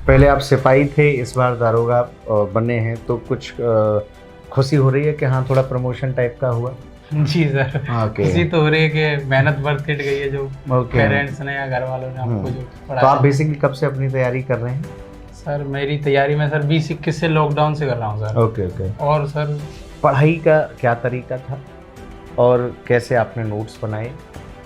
पहले आप सिपाही थे, इस बार दारोगा बने हैं, तो कुछ खुशी हो रही है कि हाँ थोड़ा प्रमोशन टाइप का हुआ? जी सर, ओके। खुशी तो हो रही है कि मेहनत बरतिट गई है, जो ओके। पेरेंट्स ने या घर वालों ने हमको जो तो पढ़ाया। आप बेसिकली कब से अपनी तैयारी कर रहे हैं? सर मेरी तैयारी में सर 2021 से लॉकडाउन से कर रहा हूँ सर। Okay okay. और सर पढ़ाई का क्या तरीका था और कैसे आपने नोट्स बनाए,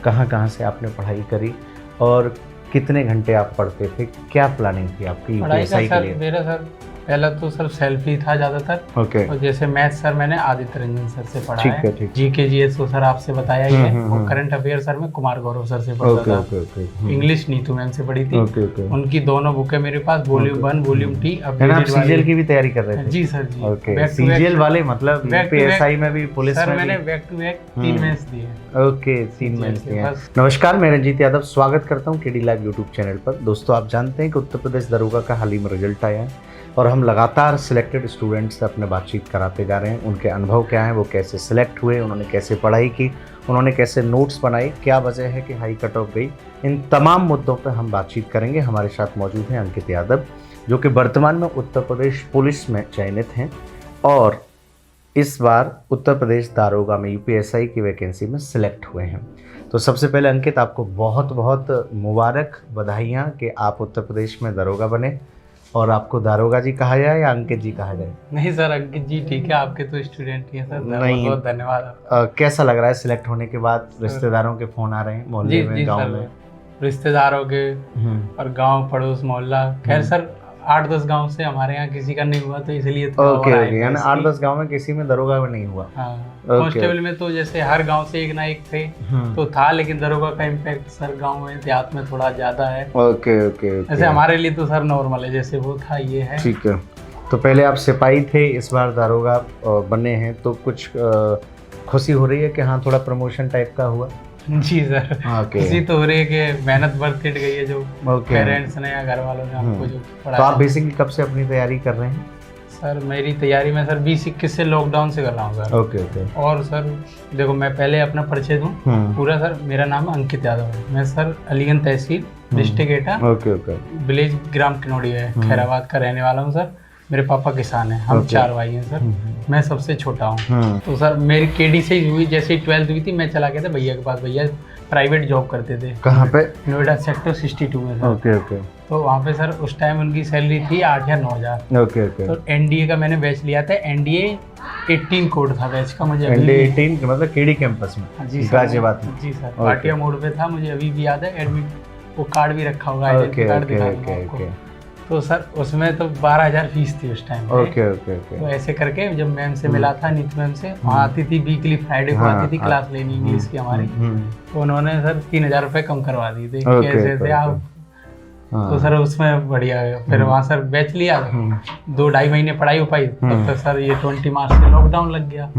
कहाँ कहाँ से आपने पढ़ाई करी और कितने घंटे आप पढ़ते थे, क्या प्लानिंग थी आपकी पढ़ाई का यूपीएसआई के सर लिए? मेरा सर पहला तो सर सेल्फ ही था ज़्यादातर। ओके। और जैसे मैथ सर मैंने आदित्य रंजन सर से पढ़ा ठीक है, है, ठीक। जीके जीएस तो सर आपसे बताया ही है। और करंट अफेयर सर मैं कुमार गौरव सर से पढ़ता ओके था। Okay okay. English Neetu ma'am से पढ़ी थी। Okay okay. उनकी दोनों बुकें मेरे पास, वॉल्यूम 1 वॉल्यूम 2 है ना, आप सीजीएल की भी तैयारी कर रहे थे? जी सर जी। ओके, सीजीएल वाले मतलब यूपीएसआई में भी, पुलिस सर में मैंने भी? बैक टू बैक 3 मेंस दिए। ओके, 3 मेंस दिए हैं। बस। नमस्कार, मैं रंजीत यादव स्वागत करता हूं केडी लाइव यूट्यूब चैनल पर। दोस्तों, आप जानते हैं कि उत्तर प्रदेश दरोगा का हाल ही में रिजल्ट आया है और हम लगातार सिलेक्टेड स्टूडेंट्स से अपने बातचीत कराते जा रहे हैं। उनके अनुभव क्या हैं, वो कैसे सिलेक्ट हुए, उन्होंने कैसे पढ़ाई की, उन्होंने कैसे नोट्स बनाए, क्या वजह है कि हाई कट ऑफ गई, इन तमाम मुद्दों पर हम बातचीत करेंगे। हमारे साथ मौजूद हैं अंकित यादव, जो कि वर्तमान में उत्तर प्रदेश पुलिस में चयनित हैं और इस बार उत्तर प्रदेश दारोगा में यूपीएसआई की वैकेंसी में सिलेक्ट हुए हैं। तो सबसे पहले अंकित, आपको बहुत बहुत मुबारक, बधाइयाँ कि आप उत्तर प्रदेश में दारोगा बने। और आपको दारोगा जी कहा जाए या अंकित जी कहा जाए? नहीं सर, अंकित जी ठीक है, आपके तो स्टूडेंट ही हैं सर। नहीं, बहुत धन्यवाद आपका। कैसा लग रहा है सिलेक्ट होने के बाद? रिश्तेदारों के फोन आ रहे हैं मोहल्ले में, गांव में? रिश्तेदारों के और गांव पड़ोस मोहल्ला, खैर सर 8-10 गांव से हमारे यहाँ किसी का नहीं हुआ, तो इसलिए ओके ओके, यानी 8-10 गांव में किसी में दरोगा में नहीं हुआ? हाँ, कांस्टेबल में तो जैसे हर गांव से एक ना एक थे तो था, लेकिन दरोगा का इम्पैक्ट सर गांव में, देहात में थोड़ा ज्यादा है। Okay okay. जैसे हमारे लिए तो सर नॉर्मल है, जैसे वो था ये है। ठीक है। तो पहले आप सिपाही थे, इस बार दारोगा बने हैं, तो कुछ खुशी हो रही है कि हाँ थोड़ा प्रमोशन टाइप का हुआ? जी सर, खुशी तो हो रही है कि मेहनत बरतिट गई है, जो पेरेंट्स ने या घर वालों ने हमको जो पढ़ाया। तो आप बेसिकली कब से अपनी तैयारी कर रहे हैं? सर मेरी तैयारी में सर 2021 से लॉकडाउन से कर रहा हूँ सर। Okay okay. और सर देखो, मैं पहले अपना परिचय दूँ पूरा। सर मेरा नाम अंकित यादव है, मैं सर अलीगंज तहसील, डिस्ट्रिक्ट एटा, ओके ओके, विलेज ग्राम किनौड़ी है, खैराबाद का रहने वाला हूँ सर। मेरे पापा किसान हैं, हम 4 भाई हैं सर, मैं सबसे छोटा हूँ। तो सर मेरी केडी से ही हुई, जैसे ही 12th हुई थी मैं चला गया था भैया के पास। भैया प्राइवेट जॉब करते थे। कहाँ पे? नोएडा सेक्टर 62 में सर। Okay okay. तो वहाँ पे सर उस टाइम उनकी सैलरी थी 8 या 9 हज़ार। Okay okay. तो एनडीए का मैंने बैच लिया था, एनडीए 18 कोड था बैच का, मुझे एनडीए 18 मतलब केडी कैंपस में? जी गाजियाबाद में? जी सर, पाटिया मोड़ पे था, मुझे अभी भी याद है। एडमिट वो कार्ड भी रखा होगा, आइडेंटिटी कार्ड दिखा दूंगा आपको। तो सर उसमें तो 12,000 फीस थी उस टाइम। Okay okay okay. तो ऐसे करके जब मैम से मिला था, नीत मैम से, वहाँ आती थी वीकली, फ्राइडे को आती थी क्लास लेनी इंग्लिश की हमारी। तो उन्होंने सर 3,000 रुपये कम करवा दिए थे, कैसे थे आप। तो सर उसमें बढ़िया है। फिर वहाँ सर बैच लिया, 2-2.5 महीने पढ़ाई हो पाई, तब तक सर ये 20 मार्च से लॉकडाउन लग गया।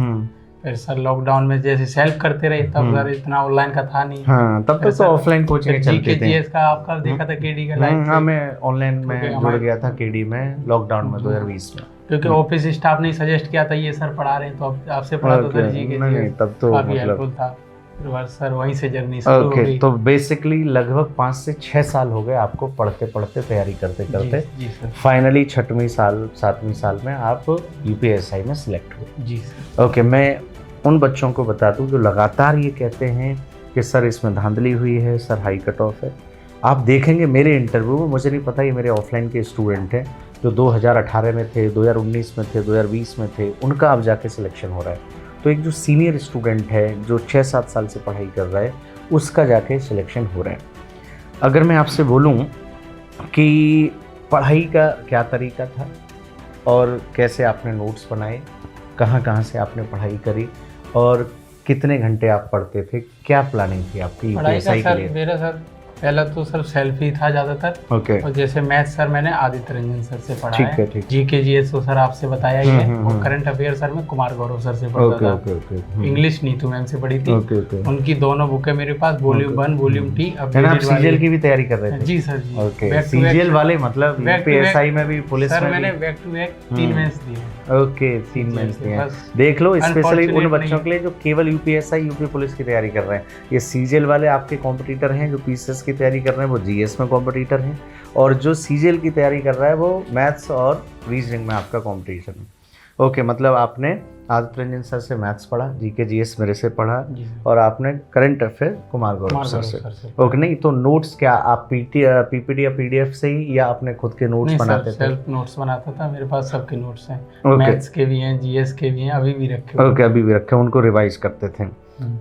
फिर सर लॉकडाउन में जैसे सेल्फ करते रहे, तब सर इतना ऑनलाइन का था नहीं। हाँ, तब तो ऑफलाइन कोचिंग चलती थी। जीके का आपका देखा था केडी का लाइव? हाँ, मैं ऑनलाइन में जुड़ गया था केडी में लॉकडाउन में 2020 में, क्योंकि ऑफिस स्टाफ ने सजेस्ट किया था ये सर पढ़ा रहे हैं, तो अब आपसे पढ़ा तो सर जीके नहीं, तब तो काफी हेल्पफुल था। फिर सर वहीं से जर्नी शुरू हो गई। तो बेसिकली लगभग 5 से 6 साल हो गए आपको पढ़ते पढ़ते, तैयारी करते करते। जी सर। फाइनली 6वीं साल 7वीं साल में आप यूपीएसआई में सिलेक्ट हुए। जी सर। ओके, मैं उन बच्चों को बता दूं जो लगातार ये कहते हैं कि सर इसमें धांधली हुई है, सर हाई कट ऑफ है। आप देखेंगे मेरे इंटरव्यू में, मुझे नहीं पता ये मेरे ऑफलाइन के स्टूडेंट हैं जो 2018 में थे, 2019 में थे, 2020 में थे, उनका अब जाके सिलेक्शन हो रहा है। तो एक जो सीनियर स्टूडेंट है जो 6-7 साल से पढ़ाई कर रहा है, उसका जाके सिलेक्शन हो रहा है। अगर मैं आपसे बोलूँ कि पढ़ाई का क्या तरीका था और कैसे आपने नोट्स बनाए, कहाँ कहाँ से आपने पढ़ाई करी और कितने घंटे आप पढ़ते थे, क्या प्लानिंग थी आपकी यूपीएसआई के लिए? मेरा सर पहला तो सर सेल्फ ही था ज़्यादातर। ओके। और जैसे मैथ सर मैंने आदित्य रंजन सर से पढ़ा है, ठीक। जीके जीएस तो सर आपसे बताया ही है। और करंट अफेयर सर मैं कुमार गौरव सर से पढ़ता था। इंग्लिश नीतू मैम से पढ़ी थी। उनकी दोनों बुकें मेरे पास, वॉल्यूम 1 वॉल्यूम 2। अब आप सीजीएल की भी तैयारी कर रहे थे? जी सर जी। ओके, सीजीएल वाले मतलब यूपीएसआई में भी, पुलिस में भी? सर मैंने बैक टू बैक 3 मेंस दिए। ओके, 3 मेंस दिए। देख लो, स्पेशली उन बच्चों के लिए जो केवल यूपीएसआई यूपी पुलिस की तैयारी कर रहे हैं। ये सीजीएल वाले आपके कॉम्पिटिटर हैं जो पीसीएस की तैयारी कर रहे हैं वो जीएस में कॉम्पिटिटर हैं, और जो सीजीएल की तैयारी कर रहा है वो मैथ्स और रीजनिंग में आपका कॉम्पिटिशन है। ओके, मतलब आपने आदित्य रंजन सर से मैथ्स पढ़ा, जीके जीएस मेरे से पढ़ा, और आपने current affair Kumar Gaurav sir से। ओके, नहीं तो नोट्स क्या आप पीपीटी या पीडीएफ से ही, या आपने खुद के नोट्स बनाते थे? सेल्फ नोट्स बनाता था, मेरे पास सबके नोट्स हैं, मैथ्स के भी हैं, जीएस के भी हैं, अभी भी रखे। ओके, अभी भी रखे, उनको रिवाइज करते थे।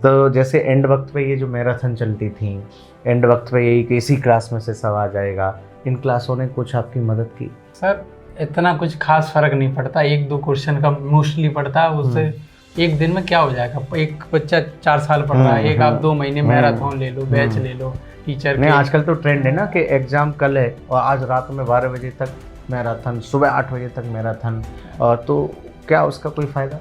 तो जैसे एंड वक्त पे ये जो मैराथन चलती थी, एंड वक्त पे यही कि इसी क्लास में से सब आ जाएगा, इन क्लासों ने कुछ आपकी मदद की? सर इतना कुछ खास फर्क नहीं पड़ता, 1-2 क्वेश्चन का मोस्टली पड़ता है, उससे एक दिन में क्या हो जाएगा। एक बच्चा 4 साल पढ़ रहा है, एक आप 2 महीने मैराथन ले लो, बैच ले लो टीचर नहीं, आजकल तो ट्रेंड है ना कि एग्जाम कल है और आज रात में 12 बजे तक मैराथन, सुबह 8 बजे तक मैराथन, तो क्या उसका कोई फायदा?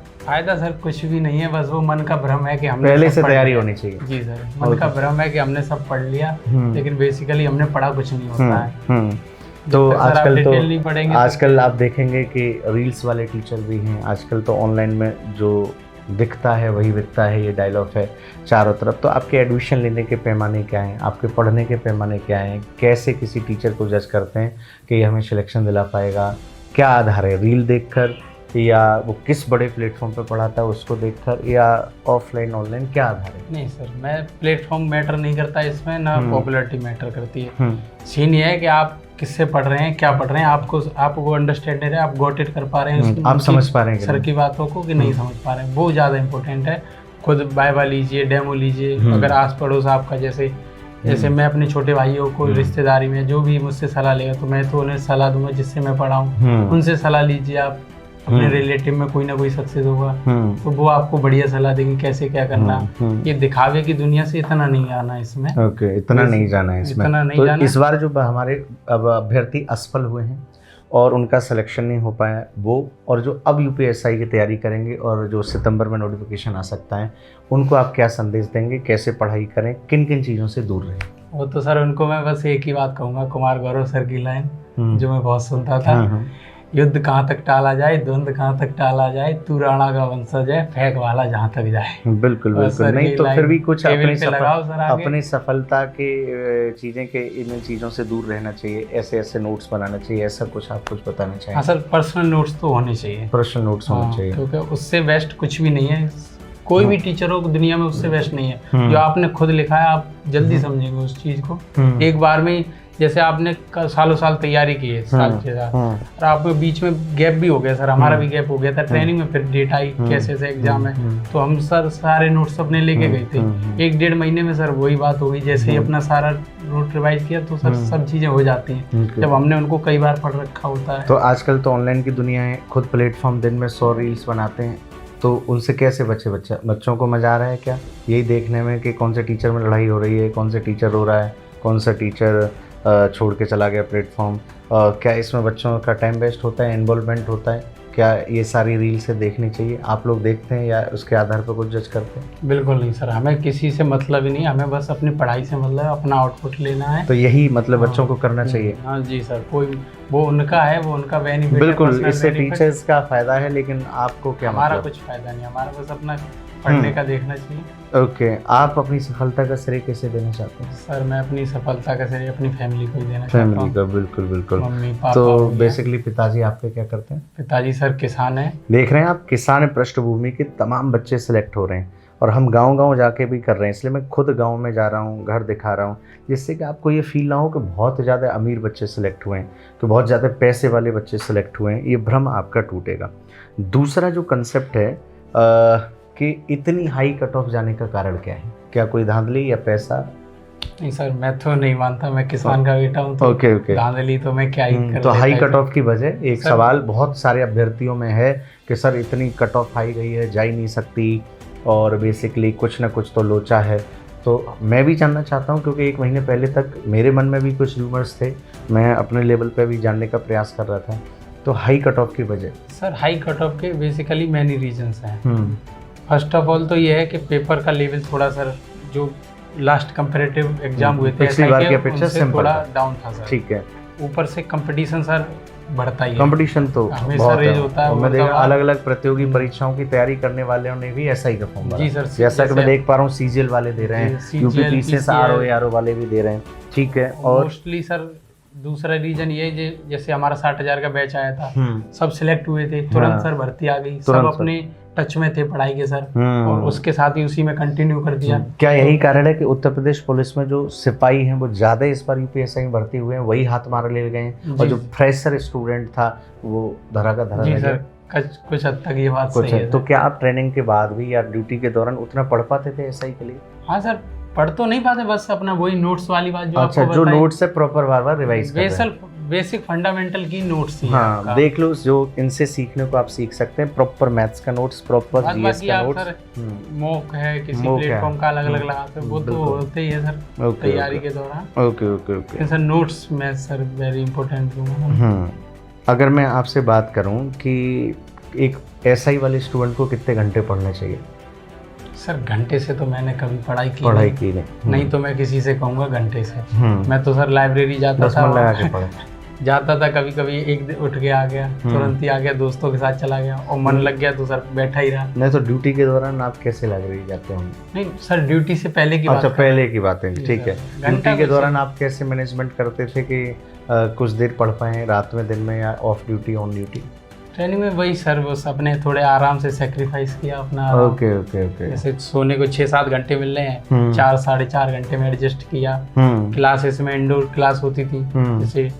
सर कुछ भी नहीं है, बस वो मन का भ्रम है कि हमने पहले से तैयारी होनी चाहिए। जी सर, मन का भ्रम है कि हमने सब पढ़ लिया, लेकिन बेसिकली हमने पढ़ा कुछ नहीं होता है। तो आजकल तो आप देखेंगे कि रील्स वाले टीचर भी हैं, आजकल तो ऑनलाइन में जो दिखता है वही बिकता है, ये डायलॉग है चारों तरफ। तो आपके एडमिशन लेने के पैमाने क्या हैं, आपके पढ़ने के पैमाने क्या हैं, कैसे किसी टीचर को जज करते हैं कि ये हमें सिलेक्शन दिला पाएगा? क्या आधार है, रील देखकर, या वो किस बड़े प्लेटफॉर्म पे पढ़ाता है उसको देखकर, या ऑफलाइन ऑनलाइन, क्या आधार है? नहीं सर, मैं प्लेटफॉर्म मैटर नहीं करता इसमें, ना पॉपुलैरिटी मैटर करती है। सीन ये है कि आप किससे पढ़ रहे हैं, क्या पढ़ रहे हैं, आपको अंडरस्टैंड है, आप गॉट इट कर पा रहे हैं, आप समझ पा रहे हैं सर की बातों को कि नहीं समझ पा रहे हैं, वो ज़्यादा इंपॉर्टेंट है। खुद वाइवा लीजिए, डेमो लीजिए, अगर आस पड़ोस आपका जैसे मैं अपने छोटे भाइयों को रिश्तेदारी में जो भी मुझसे सलाह लेगा तो मैं तो उन्हें सलाह दूंगा जिससे मैं पढ़ा हूँ, उनसे सलाह लीजिए आप। अपने रिलेटिव में कोई ना कोई सक्सेस होगा तो वो आपको बढ़िया सलाह देंगे कैसे क्या करना। ये दिखावे की दुनिया से इतना नहीं आना इसमें। ओके, इतना नहीं जाना है इसमें। इतना नहीं तो जाना। इस बार जो हमारे अब अभ्यर्थी असफल हुए हैं और उनका सिलेक्शन नहीं हो पाया वो, और जो अब यूपीएसआई की तैयारी करेंगे और जो सितंबर में नोटिफिकेशन आ सकता है, उनको आप क्या संदेश देंगे, कैसे पढ़ाई करें, किन किन चीज़ों से दूर रहें? वो तो सर उनको मैं बस एक ही बात कहूँगा, कुमार गौरव सर की लाइन जो मैं बहुत सुनता था, युद्ध कहाँ तक टाला जाए, द्वंद्व कहाँ तक टाला जाए, तू राणा का वंशज है, फेंक वाला जहाँ तक जाए। बिल्कुल बिल्कुल। नहीं तो फिर भी कुछ अपनी सफलता के चीज़ें के इन चीज़ों से दूर रहना चाहिए, ऐसे ऐसे नोट्स बनाना चाहिए, ऐसा कुछ आप कुछ बताना चाहिए? सर पर्सनल नोट्स तो होने चाहिए, पर्सनल नोट्स होने चाहिए, क्योंकि उससे बेस्ट कुछ भी नहीं है। कोई भी टीचर हो दुनिया में उससे बेस्ट नहीं है। जो आपने खुद लिखा है आप जल्दी समझेंगे उस चीज़ को एक बार में। जैसे आपने सालों साल तैयारी की है, साल 6 साल, और आप बीच में गैप भी हो गया सर, हमारा भी गैप हो गया था ट्रेनिंग में, फिर डेट आई कैसे एग्जाम है, तो हम सर सारे नोट्स अपने लेके गए थे। 1-1.5 महीने में सर वही बात हो गई, जैसे ही अपना सारा नोट रिवाइज किया तो सर सब चीज़ें हो जाती हैं जब हमने उनको कई बार पढ़ रखा होता है। तो आजकल तो ऑनलाइन की दुनिया है, खुद प्लेटफॉर्म दिन में 100 रील्स बनाते हैं, तो उनसे कैसे बच्चों को मजा आ रहा है क्या यही देखने में कि कौन से टीचर में लड़ाई हो रही है, कौन से टीचर रो रहा है, कौन सा टीचर छोड़ के चला गया प्लेटफॉर्म? क्या इसमें बच्चों का टाइम वेस्ट होता है, इन्वॉल्वमेंट होता है? क्या ये सारी रील से देखनी चाहिए? आप लोग देखते हैं या उसके आधार पर कुछ जज करते हैं? बिल्कुल नहीं सर, हमें किसी से मतलब ही नहीं, हमें बस अपनी पढ़ाई से मतलब, अपना आउटपुट लेना है। तो यही मतलब बच्चों को करना चाहिए। हाँ जी सर, कोई वो उनका है, वो उनका बेनिफिट। बिल्कुल, इससे टीचर्स का फायदा है, लेकिन आपको क्या? हमारा कुछ फायदा नहीं, हमारा बस अपना पढ़ने का देखना चाहिए। ओके, आप अपनी सफलता का श्रेय कैसे देना चाहते हैं? सर मैं अपनी सफलता का श्रेय अपनी फैमिली को ही देना चाहता हूँ। फैमिली का, बिल्कुल बिल्कुल। Mummy papa. तो बेसिकली पिताजी आपके क्या करते हैं? पिताजी सर किसान हैं। देख रहे हैं आप, किसान पृष्ठभूमि के तमाम बच्चे सिलेक्ट हो रहे हैं और हम गांव-गांव जाके भी कर रहे हैं, इसलिए मैं खुद गांव में जा रहा हूं, घर दिखा रहा हूं, जिससे कि आपको ये फील ना हो कि बहुत ज़्यादा अमीर बच्चे सिलेक्ट हुए हैं, कि बहुत ज़्यादा पैसे वाले बच्चे सिलेक्ट हुए हैं। ये भ्रम आपका टूटेगा। दूसरा जो कंसेप्ट है कि इतनी हाई कट ऑफ जाने का कारण क्या है? क्या कोई धांधली या पैसा? नहीं सर, मैं तो नहीं मानता, मैं किसान का बेटा हूँ, तो धांधली तो मैं क्या ही कर। तो हाई कट ऑफ की वजह एक सवाल बहुत सारे अभ्यर्थियों में है कि सर इतनी कट ऑफ हाई गई है, जा ही नहीं सकती, और बेसिकली कुछ ना कुछ तो लोचा है। तो मैं भी जानना चाहता हूँ, क्योंकि 1 महीने पहले तक मेरे मन में भी कुछ रूमर्स थे, मैं अपने लेवल पे भी जानने का प्रयास कर रहा था। तो हाई कट ऑफ की वजह? सर हाई कट ऑफ के बेसिकली मैनी रीजंस हैं। फर्स्ट ऑफ ऑल तो ये है कि पेपर का लेवल थोड़ा सर, जो लास्ट कंपैरेटिव एग्जाम हुए थे पिछली बार की अपेक्षा थोड़ा डाउन था सर। ठीक है। ऊपर से कंपटीशन सर बढ़ता ही है। कंपटीशन तो हमेशा बहुत रेज है। होता है, और मैं वो देखा तब अलग अलग प्रतियोगी परीक्षाओं की तैयारी करने वालों ने भी ऐसा ही का फॉर्म भरा। जी सर, जैसा कि मैं देख पा रहा हूँ सीजीएल वाले दे रहे हैं, CGL, यूपीपीसीएस आरओ वाले भी दे रहे हैं। ठीक है। और मोस्टली सर दूसरा रीजन ये जैसे हमारा 60,000 का बैच आया था, सब सिलेक्ट हुए थे, तुरंत सर भर्ती आ गई, सब अपने टच में थे पढ़ाई के सर, और उसके साथ ही उसी में कंटिन्यू कर दिया। क्या यही कारण है कि उत्तर प्रदेश पुलिस में जो सिपाही हैं वो ज्यादा इस बार यूपीएससी में भर्ती हुए हैं, वही हाथ मार ले गए हैं, और जो फ्रेशर स्टूडेंट था वो धरा का धरा जी सर, कुछ हद तक ये बात सही है। तो क्या आप ट्रेनिंग के बाद भी या ड्यूटी के दौरान उतना पढ़ पाते थे एसआई के लिए? हाँ सर, पढ़ तो नहीं पाते, बस अपना वही नोट्स वाली बात जो अच्छा, आपको जो नोट्स है प्रॉपर बार बार रिवाइज कर रहे हैं। बेसिक फंडामेंटल की नोट्स ही हाँ, देख लो जो इनसे सीखने को आप सीख सकते हैं, प्रॉपर मैथ्स का नोट्स, प्रॉपर जीएस का नोट्स। मॉक है किसी प्लेटफॉर्म का अलग अलग लगाते हैं, वो तो होते ही है सर तैयारी के दौरान। Okay okay okay sir notes में सर वेरी इंपॉर्टेंट। अगर मैं आपसे बात करूं कि एक एसआई वाले स्टूडेंट को कितने घंटे पढ़ने चाहिए? सर घंटे से तो मैंने कभी पढ़ाई की नहीं, तो मैं किसी से कहूँगा घंटे से। मैं तो सर लाइब्रेरी जाता था, जाता था, कभी कभी एक दिन उठ के आ गया, तुरंत ही आ गया, दोस्तों के साथ चला गया, और मन लग गया तो सर बैठा ही रहा। नहीं तो ड्यूटी के दौरान आप कैसे लाइब्रेरी जाते हो? नहीं सर, ड्यूटी से पहले की बात। अच्छा, पहले की बात है, ठीक है। ड्यूटी के दौरान आप कैसे मैनेजमेंट करते थे कि कुछ देर पढ़ पाए रात में, दिन में, या of duty on duty? Training में वही सर, बस अपने थोड़े आराम से सेक्रीफाइस किया अपना। Okay okay okay. जैसे सोने को 6-7 घंटे मिल रहे हैं, 4-4.5 घंटे में एडजस्ट किया। क्लासेस में इंडोर क्लास होती थी, जैसे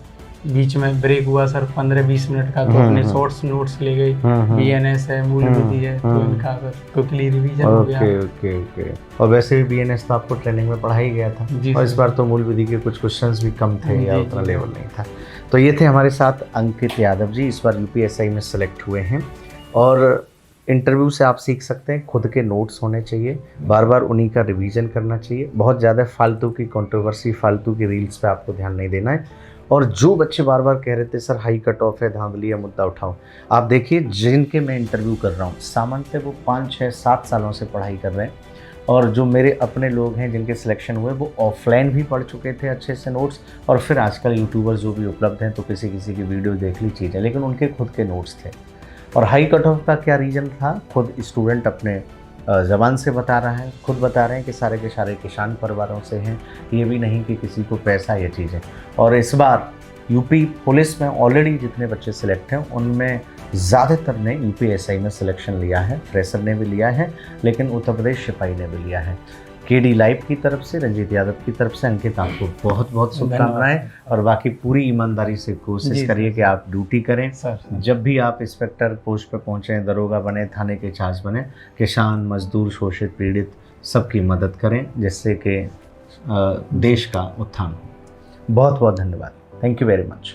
बीच में ब्रेक हुआ सर 15-20 मिनट का, तो अपने शॉर्ट्स नोट्स ले गए, बीएनएस है, मूल विधि है, तो इनका क्विकली रिवीजन हो गया। Okay okay okay. और वैसे भी बीएनएस तो आपको ट्रेनिंग में पढ़ाई गया था, और इस बार तो मूल विधि के कुछ क्वेश्चंस भी कम थे या उतना लेवल नहीं था। तो ये थे हमारे साथ अंकित यादव जी, इस बार यूपीएससी में सेलेक्ट हुए हैं। और इंटरव्यू से आप सीख सकते हैं, खुद के नोट्स होने चाहिए, बार बार उन्हीं का रिवीजन करना चाहिए, बहुत ज़्यादा फालतू की कंट्रोवर्सी, फालतू की रील्स पे आपको ध्यान नहीं देना है। और जो बच्चे बार बार कह रहे थे सर हाई कट ऑफ है, धांधली है, मुद्दा उठाओ, आप देखिए जिनके मैं इंटरव्यू कर रहा हूँ सामान्यतः वो 5-6-7 सालों से पढ़ाई कर रहे हैं, और जो मेरे अपने लोग हैं जिनके सिलेक्शन हुए वो ऑफलाइन भी पढ़ चुके थे अच्छे से नोट्स, और फिर आजकल यूट्यूबर जो भी उपलब्ध हैं तो किसी किसी की वीडियो देख ली चीज़ें, लेकिन उनके खुद के नोट्स थे। और हाई कट ऑफ का क्या रीज़न था, खुद स्टूडेंट अपने ज़बान से बता रहा है, खुद बता रहे हैं कि सारे के सारे किसान परिवारों से हैं, ये भी नहीं कि किसी को पैसा ये चीज़ें। और इस बार यूपी पुलिस में ऑलरेडी जितने बच्चे सिलेक्ट हैं उनमें ज़्यादातर ने यूपीएससी में सिलेक्शन लिया है, फ्रेशर ने भी लिया है, लेकिन उत्तर प्रदेश सिपाही ने भी लिया है। केडी लाइव की तरफ से, रंजीत यादव की तरफ से अंकित आपको बहुत बहुत शुभकामनाएं, और बाकी पूरी ईमानदारी से कोशिश करिए कि आप ड्यूटी करें। जब भी आप इंस्पेक्टर पोस्ट पे पहुंचे, दरोगा बने, थाने के इंचार्ज बने, किसान, मजदूर, शोषित, पीड़ित सबकी मदद करें, जिससे कि देश का उत्थान हो। बहुत बहुत धन्यवाद। Thank you very much.